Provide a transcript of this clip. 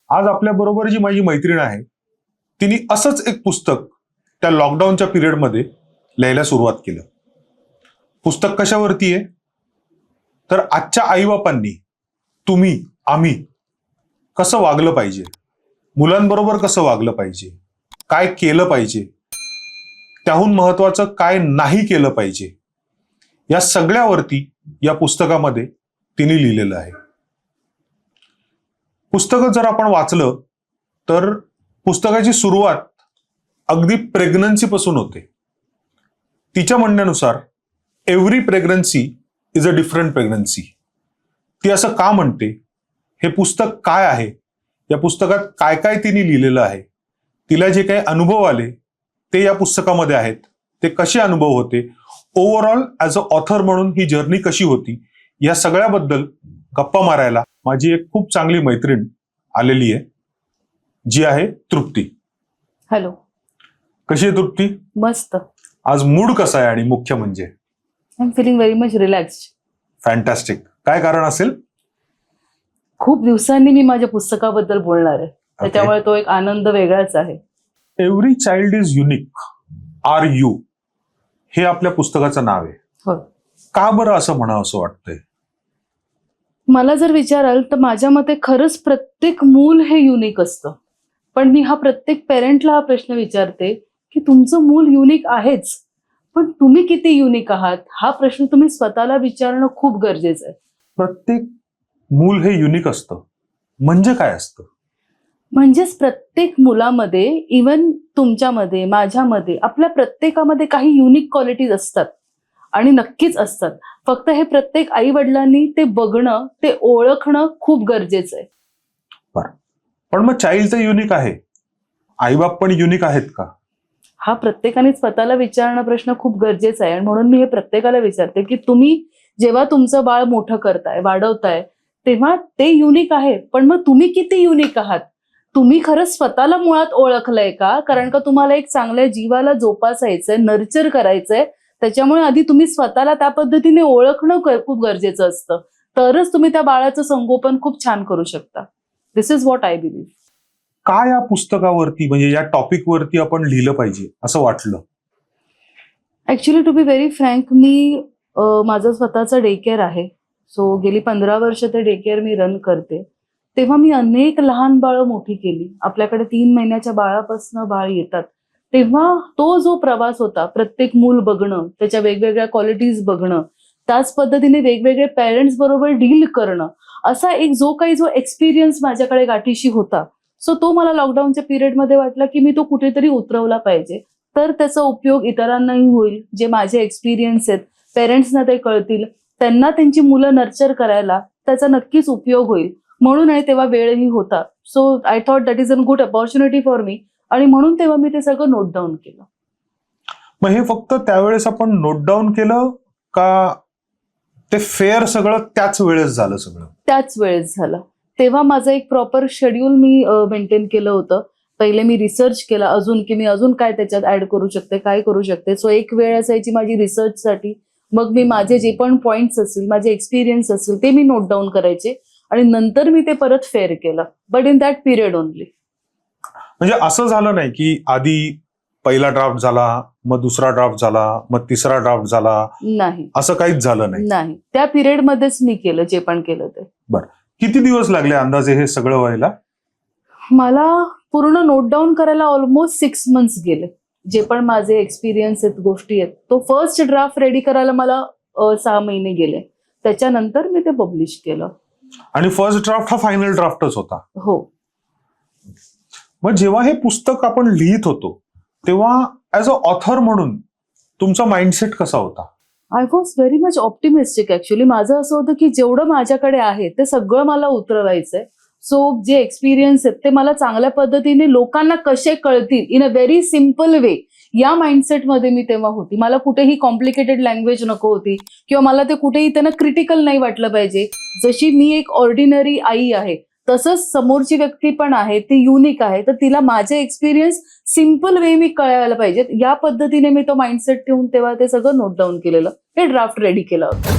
आज आपल्या बरोबर जी माझी मैत्रीण आहे तिने असंच एक पुस्तक त्या लॉकडाऊनच्या पिरियडमध्ये लिहायला सुरुवात केलं. पुस्तक कशावरती आहे तर आजच्या आईबापांनी तुम्ही आम्ही कसं वागलं पाहिजे, मुलांबरोबर कसं वागलं पाहिजे, काय केलं पाहिजे, त्याहून महत्वाचं काय नाही केलं पाहिजे, या सगळ्यावरती या पुस्तकामध्ये तिने लिहिलेलं आहे. पुस्तकं जर आपण वाचलं तर पुस्तकाची सुरुवात अगदी प्रेग्नन्सी पासून होते. तिच्या म्हणण्यानुसार every pregnancy is a different pregnancy. ती असं का म्हणते, हे पुस्तक काय आहे, या पुस्तकात काय काय तिने लिहिलेलं आहे, तिला जे काही अनुभव आले ते या पुस्तकामध्ये आहेत, ते कसे अनुभव होते, ओव्हरऑल ॲज अ ऑथर म्हणून ही जर्नी कशी होती, या सगळ्याबद्दल गप्पा मारायला माझी एक खूप चांगली मैत्रीण आलेली आहे, जी आहे तृप्ती. हॅलो. कशी आहे तृप्ती? मस्त. आज मूड कसा आहे आणि मुख्य म्हणजे? I am feeling very much relaxed. Fantastic. काय कारण असेल? खूप दिवसांनी मी माझ्या पुस्तकाबद्दल बोलणार आहे, त्याच्यामुळे तो एक आनंद वेगळाच आहे. Every child is unique are you, हे आपल्या पुस्तकाचं नाव आहे. हो. का बरं असं म्हणावं असं वाटतंय? मला जर विचाराल तर माझ्या मते खरंच प्रत्येक मूल हे युनिक असतं, पण मी हा प्रत्येक पेरेंटला हा प्रश्न विचारते की तुमचं मूल युनिक आहेच, पण तुम्ही किती युनिक आहात हा प्रश्न तुम्ही स्वतःला विचारणं खूप गरजेचं आहे. प्रत्येक मूल हे युनिक असतं म्हणजे काय असतं? म्हणजेच प्रत्येक मुलामध्ये, इवन तुमच्यामध्ये, माझ्यामध्ये, आपल्या प्रत्येकामध्ये काही युनिक क्वालिटीज असतात आणि नक्कीच असतात. फक्त हे प्रत्येक आई वडिलांनी ते बघणं, ते ओळखणं खूप गरजेचं आहे. बरं, पण मग चाइल्ड तर युनिक आहे, आईबाप पण युनिक आहेत का? हा प्रत्येकाने स्वतःला विचारणं प्रश्न खूप गरजेचा आहे आणि म्हणून मी हे प्रत्येकाला विचारते की तुम्ही जेव्हा तुमचं बाळ मोठं करताय, वाढवताय, तेव्हा ते युनिक आहे, पण मग तुम्ही किती युनिक आहात? तुम्ही खरंच स्वतःला मुळात ओळखलंय का? कारण का तुम्हाला एक चांगल्या जीवाला जोपासायचंय, नर्चर करायचंय, त्याच्यामुळे आधी तुम्ही स्वतःला त्या पद्धतीने ओळखणं खूप गरजेचं असतं. तरच तुम्ही त्या बाळाचं संगोपन खूप छान करू शकता. दिस इज व्हॉट आय बिलीव्ह. काय या पुस्तकावरती म्हणजे या टॉपिक वरती आपण लिहिलं पाहिजे असं वाटलं? Actually to be very frank, मी माझं स्वतःचं डे केअर आहे. सो गेली 15 वर्ष ते डे केअर मी रन करते. तेव्हा मी अनेक लहान बाळं मोठी केली. आपल्याकडे 3 महिन्याच्या बाळापासून बाळ येतात, तेव्हा तो जो प्रवास होता, प्रत्येक मूल बघणं, त्याच्या वेगवेगळ्या क्वालिटीज बघणं, त्याच पद्धतीने वेगवेगळे पेरेंट्स बरोबर डील करणं, असा एक जो एक्सपिरियन्स माझ्याकडे गाठीशी होता. सो तो मला लॉकडाऊनच्या पिरियडमध्ये वाटला की मी तो कुठेतरी उतरवला पाहिजे, तर त्याचा उपयोग इतरांनाही होईल. जे माझे एक्सपिरियन्स आहेत, पेरेंट्सना ते कळतील, त्यांना त्यांची मुलं नर्चर करायला त्याचा नक्कीच उपयोग होईल. म्हणून आहे तेव्हा वेळही होता. So I thought that is a good opportunity for me, आणि म्हणून तेव्हा मी ते सगळं नोट डाऊन केलं. मग हे फक्त त्यावेळेस आपण नोट डाऊन केलं का ते फेअर सगळं त्याच वेळेस झालं? सगळं त्याच वेळेस झालं. तेव्हा माझं एक प्रॉपर शेड्यूल मी मेंटेन केलं होतं. पहिले मी रिसर्च केला अजून की मी अजून काय त्याच्यात ऍड करू शकते, काय करू शकते. सो एक वेळ असायची माझी रिसर्चसाठी, मग मी माझे जे पण पॉइंट्स असतील, माझे एक्सपिरियन्स असतील, ते मी नोट डाऊन करायचे आणि नंतर मी ते परत फेअर केलं, but in that period only. म्हणजे असं झालं नाही की आधी पहिला ड्राफ्ट झाला, मग दुसरा ड्राफ्ट झाला, मग तिसरा ड्राफ्ट झाला? नाही, असं काहीच झालं नाही. नाही, त्या पिरियड मध्येच मी केलं जे पण केलं ते. बरं, किती दिवस लागले अंदाजे हे सगळं व्हायला? मला पूर्ण नोट डाऊन करायला ऑलमोस्ट 6 months गेले. जे पण माझे एक्सपिरियन्स आहेत, गोष्टी आहेत, तो फर्स्ट ड्राफ्ट रेडी करायला मला 6 महिने गेले. त्याच्यानंतर मी ते पब्लिश केलं. आणि फर्स्ट ड्राफ्ट हा फायनल ड्राफ्टच होता? हो. मग जेव्हा हे पुस्तक आपण लिहित होतो तेव्हा ऍज अ ऑथर म्हणून तुमचा माइंडसेट कसा होता? I was very much optimistic. Actually माझं असं होतं की जेवढं माझ्याकडे आहे ते सगळं मला उतरवायचंय. सो जे एक्सपिरियन्स आहेत ते मला चांगल्या पद्धतीने लोकांना कसे कळतील in a very simple way, या माइंडसेटमध्ये मी तेव्हा होती. मला कुठेही कॉम्प्लिकेटेड लँग्वेज नको होती किंवा मला ते कुठेही त्यांना क्रिटिकल नाही वाटलं पाहिजे. जशी मी एक ऑर्डिनरी आई आहे तसंच समोरची व्यक्ती पण आहे, ती युनिक आहे, तर तिला माझे एक्सपिरियन्स सिम्पल वे मी कळायला पाहिजेत, या पद्धतीने मी तो माइंडसेट ठेवून तेव्हा ते सगळं नोट डाऊन केलेलं, हे ड्राफ्ट रेडी केलं होतं.